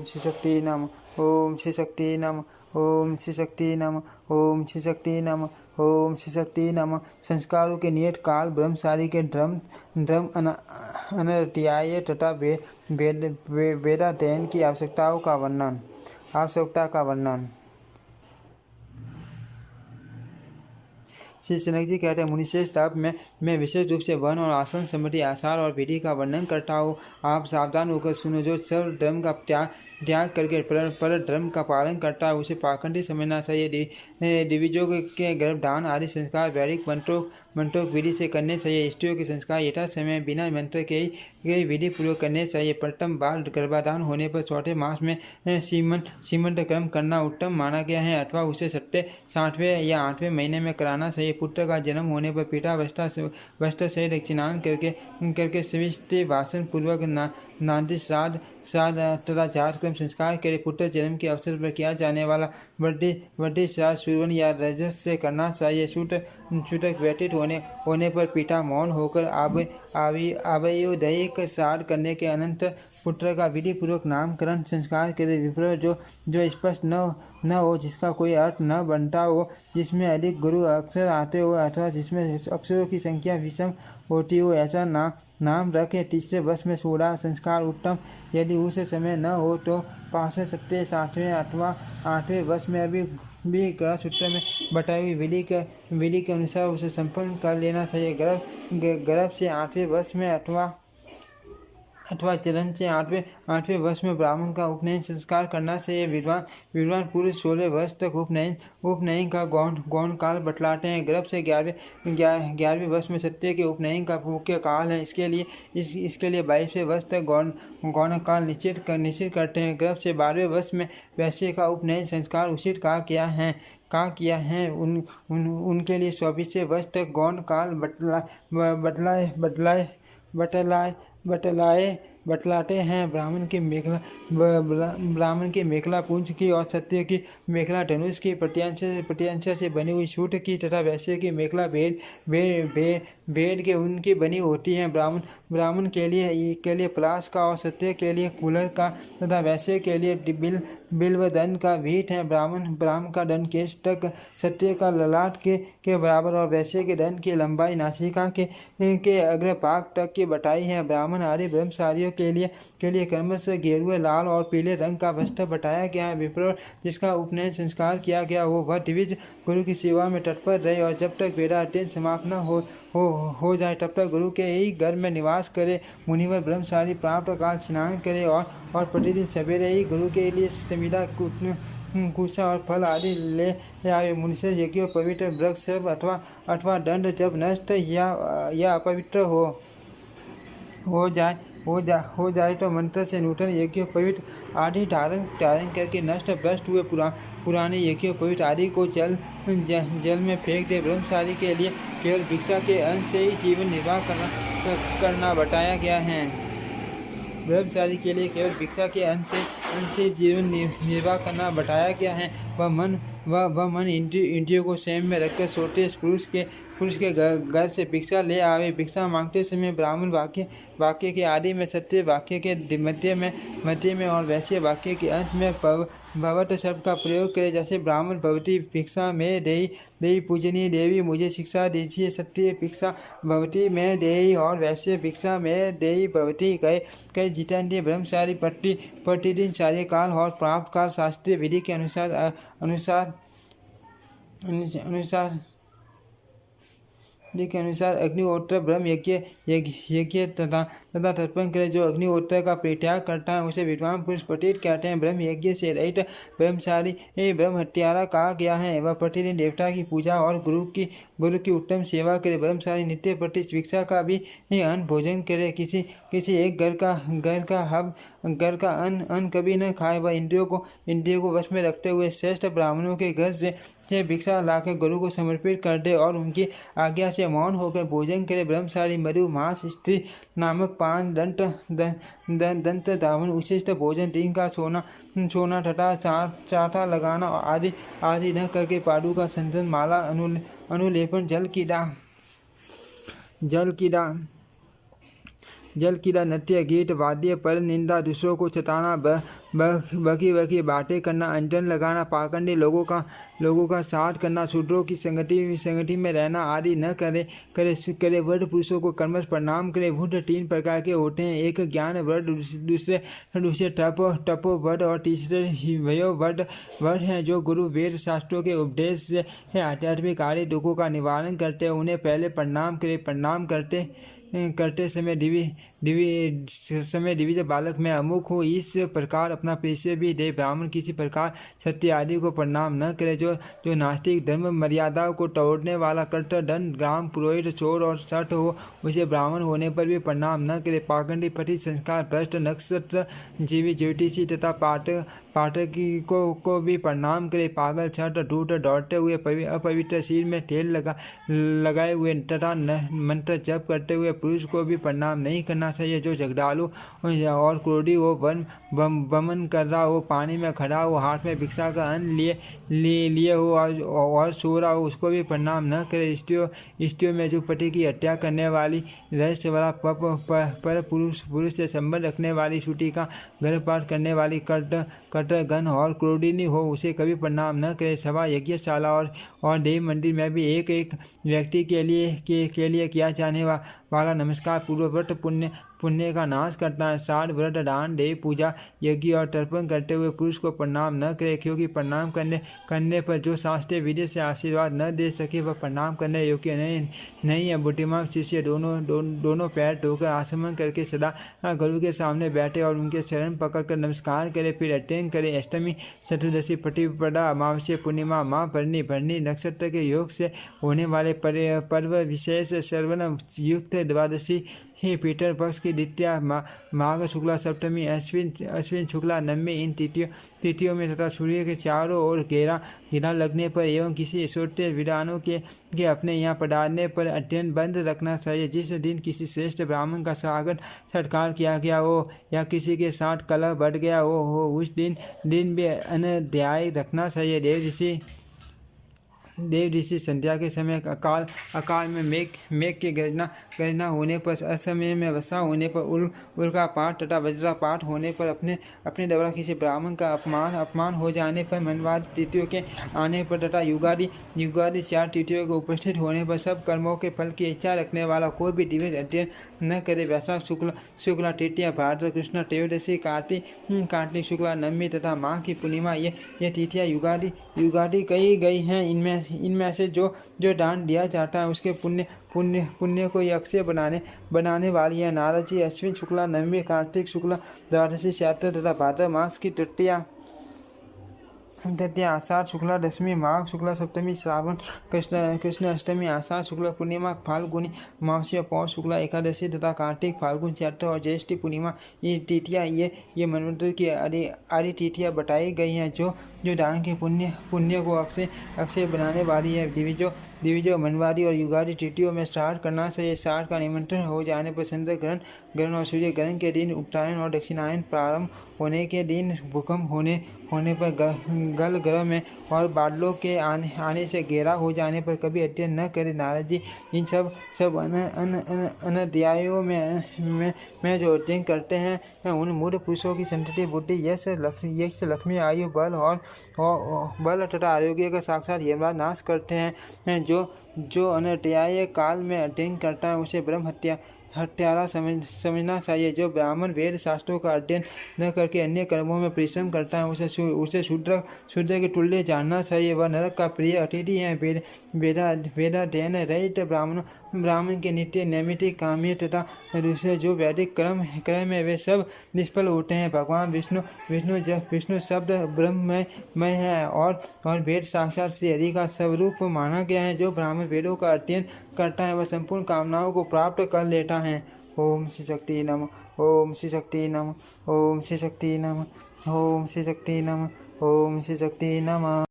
श्री शक्ति नमः। ओम श्री शक्ति नमः। ओम श्री शक्ति नमः। ओम श्री शक्ति नमः। ओम श्री शक्ति नमः। संस्कारों के नियत काल ब्रह्मचारी के धर्म अनध्याय तथा वेदाध्ययन की आवश्यकता का वर्णन। श्री जनक जी कहते हैं, मुनिश्रेष्ठ, अब मैं विशेष रूप से वन और आसन संबंधी आचार और विधि का वर्णन करता हूँ। आप सावधान होकर सुनो। जो सर्व धर्म का त्याग करके पर धर्म का पालन करता है उसे पाखंडी समझना चाहिए। दिविजों के गर्भधान आदि संस्कार वैदिक मंत्रों विधि से करने चाहिए। स्त्रियों के संस्कार यथा समय बिना मंत्र के विधि पूर्वक करने चाहिए। प्रथम बाल गर्भाधान होने पर चौथे मास में सीमंत कर्म करना उत्तम माना गया है, अथवा उसे 6वें या 8वें महीने में कराना चाहिए। पुत्र का जन्म होने पर पिता वस्त्र से दक्षिणान करके स्वीष्टि भाषण पूर्वक नांदी श्राद्ध तथा जात क्रम संस्कार के पुत्र जन्म के अवसर पर किया जाने वाला वृद्धि श्राद्ध सुवन या रजस से करना चाहिए। छूतक व्यतीत होने पर पिता मौन होकर आवयोदयिक श्राद्ध करने के अनंतर पुत्र का विधि पूर्वक नामकरण संस्कार करे। विप्र जो स्पष्ट न हो, जिसका कोई अर्थ न बनता हो, जिसमें अधिक गुरु अक्षर आते हो, अथवा जिसमें अक्षरों की संख्या विषम होती हो, ऐसा नाम रखे। तीसरे वर्ष में 16 संस्कार उत्तम। यदि उस समय न हो तो 5वें, 6वें, 7वें अथवा 8वें वर्ष में भी ग्रह सूत्र में बताई हुई विधि के अनुसार उसे संपन्न कर लेना चाहिए। गर्भ से 8वें वर्ष में अथवा चरण से 8वें वर्ष में ब्राह्मण का उपनयन संस्कार करना चाहिए। विद्वान पुरुष 16 वर्ष तक उपनयन का गौण काल बतलाते हैं। गर्भ से 11वें वर्ष में सत्य के उपनयन का मुख्य काल है। इसके लिए 22वें वर्ष तक गौण काल निश्चित करते हैं। गर्भ से 12वें वर्ष में वैश्य का उपनयन संस्कार उचित का किया है। उनके लिए 24वें वर्ष तक गौण काल बतलाते हैं। ब्राह्मण की मेखला पुंज की और सत्य की मेखला धनुष की प्रत्यंशा से बनी हुई सूट की तथा वैश्य की मेखला भेद के उनकी बनी होती हैं। ब्राह्मण के लिए पलाश का और सत्य के लिए कूलर का तथा वैश्य के लिए बिल्व दंड का भीट है। ब्राह्मण का दंड केश तक, सत्य का ललाट के बराबर और वैश्य के दंड की लंबाई नासिका के अग्रभाग तक की बताई है। ब्राह्मण आदि ब्रह्मचारियों के लिए क्रमशः गेरुए, लाल और पीले रंग का वस्त्र बताया गया है। विप्र जिसका उपनयन संस्कार किया गया वह दिव्य गुरु की सेवा में तत्पर रहे और जब तक वेदाध्ययन समाप्त न हो जाए तब तक गुरु के ही घर में निवास करे। मुनिवर ब्रह्मचारी प्राप्त काल स्नान करे और प्रतिदिन सवेरे ही गुरु के लिए समिधा कुशा और फल आदि ले आवे। मुनिश्रेष्ठ यज्ञ पवित्र वृक्ष अथवा दंड जब नष्ट या अपवित्र हो जाए तो मंत्र से नूतन यज्ञ पवित्र आदि धारण करके नष्ट भ्रष्ट हुए पुराने यज्ञ पवित्र आदि को जल में फेंक दे। ब्रह्मचारी के लिए केवल भिक्षा के अन्न से ही जीवन निर्वाह करना बताया गया है। ब्रह्मचारी के लिए केवल भिक्षा के अन्न से जीवन निर्वाह करना बताया गया है। वह मन इंद्रियों को संयम में रखकर सोते पुरुष के घर से भिक्षा ले आवे। भिक्षा मांगते समय ब्राह्मण वाक्य के आदि में, सत्य वाक्य के मध्य में और वैश्य वाक्य के अंत में भवत शब्द का प्रयोग करे। जैसे ब्राह्मण भवती भिक्षा में देई पूजनीय देवी मुझे शिक्षा दीजिए, सत्य भिक्षा भवती में देई और वैश्य भिक्षा में देई भवती कई जितेंद्रिय ब्रह्मचारी प्रतिदिन कार्यकाल और प्राप्त काल शास्त्रीय विधि के अनुसार अग्निहोत्र ब्रह्म यज्ञ तथा तर्पण करे। जो अग्निहोत्र का परित्याग करता है उसे विद्वान पुरुष पतित कहते हैं। ब्रह्म यज्ञ से रहित ब्रह्मचारी ब्रह्म हत्यारा कहा गया है। वह प्रतिदिन देवता की पूजा और गुरु की उत्तम सेवा करे। ब्रह्मचारी नित्य प्रति भिक्षा का भी अन्न भोजन करे। किसी एक घर का अन्न कभी न खाए। वह इंद्रियों को वश में रखते हुए श्रेष्ठ ब्राह्मणों के घर से भिक्षा लाकर गुरु को समर्पित कर दे और उनकी आज्ञा से मौन होकर भोजन करे। ब्रह्मचारी मधु, मांस, स्त्री नामक पान, दंत धावन, उचित भोजन, दिन का सोना तथा चाटा लगाना आदि न करके पादुका, संतन, माला, अनुलेपन, जल कीड़ा, नृत्य, गीत, वाद्य, पर निंदा, दूसरों को सताना, बकी बकी बातें करना, अनजन लगाना, पाखंडी लोगों का साथ करना, शूद्रों की संगति में रहना आदि न करे। वृद्ध पुरुषों को कर्मश प्रणाम करे। बुद्ध 3 प्रकार के होते हैं, एक ज्ञान वृद्ध, दूसरे तपो वृद्ध और तीसरे वयो वृद्ध हैं, जो गुरु वेद शास्त्रों के उपदेश से आध्यात्मिक आदि दुखों का निवारण करते हैं। उन्हें पहले प्रणाम करे। प्रणाम करते समय दिव्य बालक में अमुक हो, इस प्रकार अपना परिचय भी दे। ब्राह्मण किसी प्रकार सत्य आदि को प्रणाम न करे। जो नास्तिक धर्म मर्यादाओं को तोड़ने वाला कट्टर दंड ग्राम पुरोहित चोर और सठ हो, उसे ब्राह्मण होने पर भी प्रणाम न करे। पाखंडी पति संस्कार भ्रष्ट नक्षत्र जीवी ज्योतिषी तथा पाठक को भी प्रणाम करे। पागल छठ ढूंढ दौड़ते हुए अपवित्र सिर में तेल लगाए हुए तथा मंत्र जप करते हुए पुरुष को भी प्रणाम नहीं करना चाहिए। जो झगड़ालू और क्रोधी हो, वमन कर रहा हो, पानी में खड़ा हो, हाथ में भिक्षा का अन्न लिए हो और सो रहा हो, उसको भी प्रणाम न करे। स्त्रियों में जो पति की हत्या करने वाली, रहस्य वाला पर पुरुष से संबंध रखने वाली, छुट्टी का गर्भपात करने वाली, कटघन और क्रोधिनी हो, उसे कभी प्रणाम न करे। सभा, यज्ञशाला और देव मंदिर में भी एक व्यक्ति के लिए किया जाने वाला नमस्कार पूर्वव्रत पुण्य का नाश करता है। साध, व्रत, दान, देव पूजा, यज्ञ और तर्पण करते हुए पुरुष को प्रणाम न करे, क्योंकि प्रणाम करने पर जो शास्त्रीय विधि से आशीर्वाद न दे सके वह प्रणाम करने योग्य नहीं है। बुद्धिमान शिष्य दोनों पैर धोकर आचमन करके सदा गुरु के सामने बैठे और उनके चरण पकड़कर नमस्कार करे, फिर अध्ययन करे। अष्टमी, चतुर्दशी, प्रतिपदा, अमावस्या, पूर्णिमा, माँ भरनी नक्षत्र के योग से होने वाले पर्व विशेष श्रवण युक्त द्वादशी ही पीटर पक्ष की द्वितीया, माघ शुक्ला सप्तमी, अश्विन शुक्ला नवमी, इन तिथियों में तथा सूर्य के चारों ओर घेरा लगने पर एवं किसी श्रोत्रिय विद्वानों के अपने यहाँ पधारने पर अध्ययन बंद रखना चाहिए। जिस दिन किसी श्रेष्ठ ब्राह्मण का स्वागत सत्कार किया गया हो या किसी के साथ कलह बढ़ गया हो उस दिन भी अनध्याय रखना चाहिए। देव ऋषि संध्या के समय अकाल में मेघ के गर्जना होने पर, असमय में वर्षा होने पर, उल्का पाठ तथा वज्रा पाठ होने पर, अपने द्वारा किसी ब्राह्मण का अपमान हो जाने पर, मनवाद तिथियों के आने पर तथा युगादि 4 तिथियों के उपस्थित होने पर, सब कर्मों के फल की इच्छा रखने वाला कोई भी दिव्य अध्ययन न करे। वैशाख शुक्ला तृतीया, भाद्र कृष्ण त्रयोदशी, कार्तिक शुक्ला नवमी तथा माह की पूर्णिमा, ये तिथियां युगादि कही गई हैं। इनमें से जो दान दिया जाता है उसके पुण्य को अक्षय बनाने वाली है। नारद जी, अश्विन शुक्ला नवमी, कार्तिक शुक्ला द्वादशी, चैत्र तथा भाद्र मास की तृतीया, आषाढ़ शुक्ला दशमी, माघ शुक्ला सप्तमी, श्रावण कृष्ण अष्टमी, आषाढ़ शुक्ला पूर्णिमा, फाल्गुनी अमावस्या, पौष शुक्ला एकादशी तथा कार्तिक फाल्गुन चैत्र और ज्येष्ठी पूर्णिमा, ये तिथियाँ ये मनवंतर की आदि तिथियाँ बताई गई हैं जो दान के पुण्य को अक्षय बनाने वाली है। दिविजो मनवादी और युगादि तिथियों में श्राद्ध करना चाहिए। श्राद्ध का निमंत्रण हो जाने पर चंद्र ग्रहण और सूर्य ग्रहण के दिन, उत्तरायण और दक्षिणायन प्रारंभ होने के दिन, भूकंप होने पर, गल ग्रह में और बादलों के आने से घेरा हो जाने पर कभी अध्ययन न करे। नारद जी, इन सब अनध्यायों में जो अध्ययन करते हैं उन मूढ़ पुरुषों की संतति, बुद्धि, यश, लक्ष्मी, आयु, बल तथा आरोग्य का साक्षात यमराज नाश करते हैं। जो अनध्याय काल में अध्ययन करता है उसे ब्रह्म हत्यारा समझना चाहिए। जो ब्राह्मण वेद शास्त्रों का अध्ययन न करके अन्य कर्मों में परिश्रम करता है उसे शूद्र के तुल्य जानना चाहिए। वह नरक का प्रिय अतिथि है। वेदाध्ययन रहित ब्राह्मण के नित्य नैमित्तिक काम्य तथा दूसरे जो वैदिक कर्म है वे सब निष्फल होते हैं। भगवान विष्णु शब्द ब्रह्ममय है और वेद साक्षात श्री हरि का स्वरूप माना गया है। जो ब्राह्मण वेदों का अध्ययन करता है वह संपूर्ण कामनाओं को प्राप्त कर लेता है। ओम श्री शक्ति नमः। ओम श्री शक्ति नमः। ओम श्री शक्ति नमः। ओम श्री शक्ति नमः। ओम श्री शक्ति नमः।